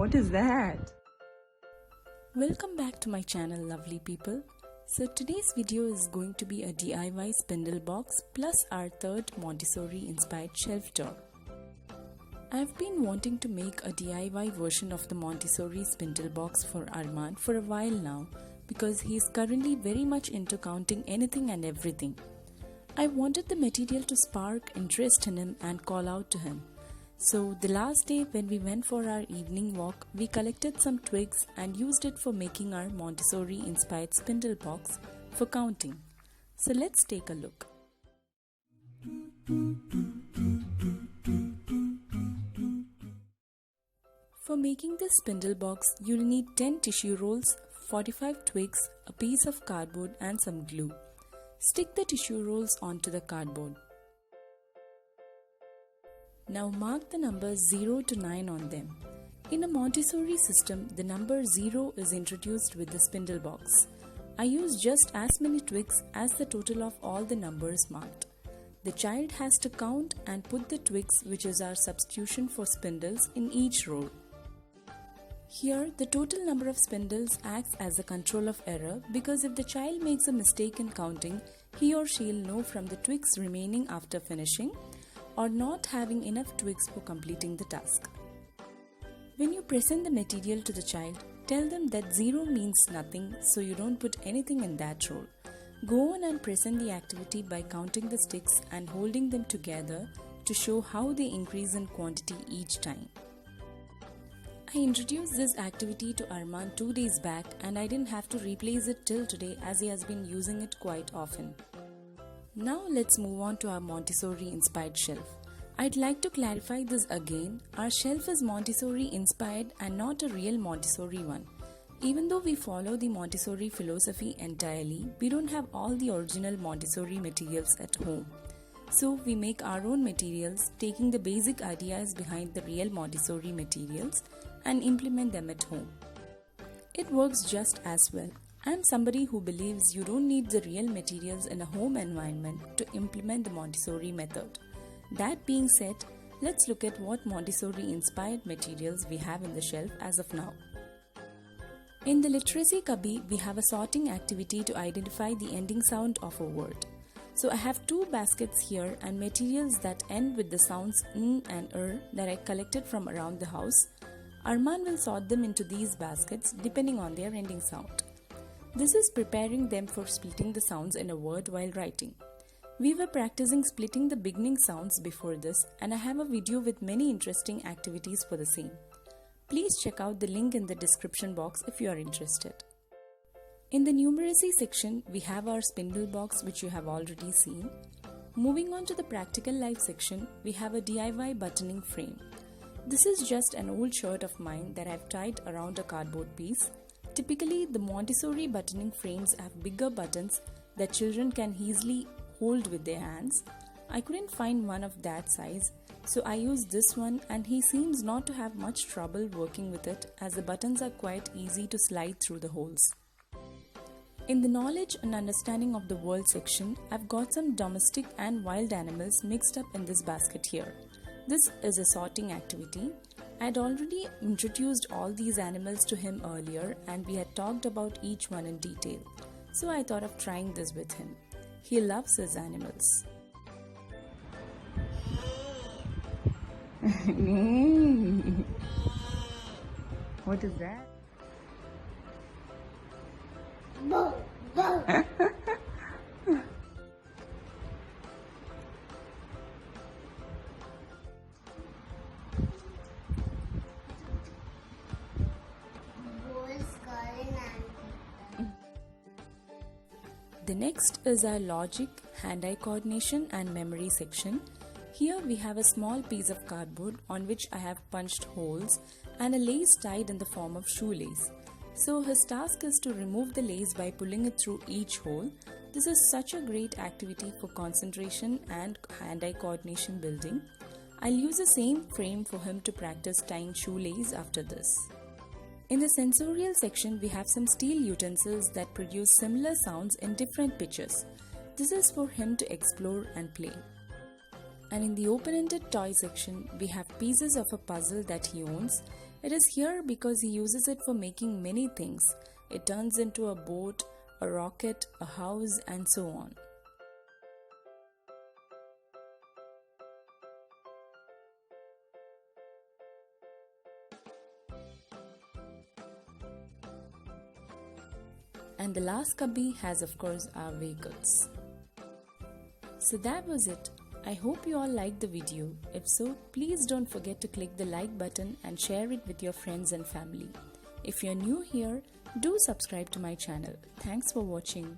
What is that? Welcome back to my channel, lovely people. So today's video is going to be a DIY spindle box plus our third Montessori inspired shelf door. I've been wanting to make a DIY version of the Montessori spindle box for Arman for a while now because he is currently very much into counting anything and everything. I wanted the material to spark interest in him and call out to him. So the last day when we went for our evening walk, we collected some twigs and used it for making our Montessori inspired spindle box for counting. So let's take a look. For making this spindle box, you'll need 10 tissue rolls, 45 twigs, a piece of cardboard and some glue. Stick the tissue rolls onto the cardboard. Now mark the numbers 0 to 9 on them. In a Montessori system, the number 0 is introduced with the spindle box. I use just as many twigs as the total of all the numbers marked. The child has to count and put the twigs, which is our substitution for spindles, in each roll. Here, the total number of spindles acts as a control of error because if the child makes a mistake in counting, he or she will know from the twigs remaining after finishing or not having enough twigs for completing the task. When you present the material to the child, tell them that 0 means nothing, so you don't put anything in that roll. Go on and present the activity by counting the sticks and holding them together to show how they increase in quantity each time. I introduced this activity to Arman 2 days back and I didn't have to replace it till today as he has been using it quite often. Now let's move on to our Montessori inspired shelf. I'd like to clarify this again. Our shelf is Montessori inspired and not a real Montessori one. Even though we follow the Montessori philosophy entirely, we don't have all the original Montessori materials at home. So we make our own materials, taking the basic ideas behind the real Montessori materials and implement them at home. It works just as well. I'm somebody who believes you don't need the real materials in a home environment to implement the Montessori method. That being said, let's look at what Montessori inspired materials we have in the shelf as of now. In the literacy cubby, we have a sorting activity to identify the ending sound of a word. So I have 2 baskets here and materials that end with the sounds n and that I collected from around the house. Arman will sort them into these baskets depending on their ending sound. This is preparing them for splitting the sounds in a word while writing. We were practicing splitting the beginning sounds before this and I have a video with many interesting activities for the same. Please check out the link in the description box if you are interested. In the numeracy section, we have our spindle box which you have already seen. Moving on to the practical life section, we have a DIY buttoning frame. This is just an old shirt of mine that I've tied around a cardboard piece. Typically, the Montessori buttoning frames have bigger buttons that children can easily hold with their hands. I couldn't find one of that size, so I used this one and he seems not to have much trouble working with it as the buttons are quite easy to slide through the holes. In the knowledge and understanding of the world section, I've got some domestic and wild animals mixed up in this basket here. This is a sorting activity. I had already introduced all these animals to him earlier and we had talked about each one in detail. So I thought of trying this with him. He loves his animals. What is that? The next is our logic, hand-eye coordination and memory section. Here we have a small piece of cardboard on which I have punched holes and a lace tied in the form of shoelace. So his task is to remove the lace by pulling it through each hole. This is such a great activity for concentration and hand-eye coordination building. I'll use the same frame for him to practice tying shoelace after this. In the sensorial section, we have some steel utensils that produce similar sounds in different pitches. This is for him to explore and play. And in the open-ended toy section, we have pieces of a puzzle that he owns. It is here because he uses it for making many things. It turns into a boat, a rocket, a house, and so on. And the last cubby has, of course, our vehicles. So that was it. I hope you all liked the video. If so, please don't forget to click the like button and share it with your friends and family. If you're new here, do subscribe to my channel. Thanks for watching.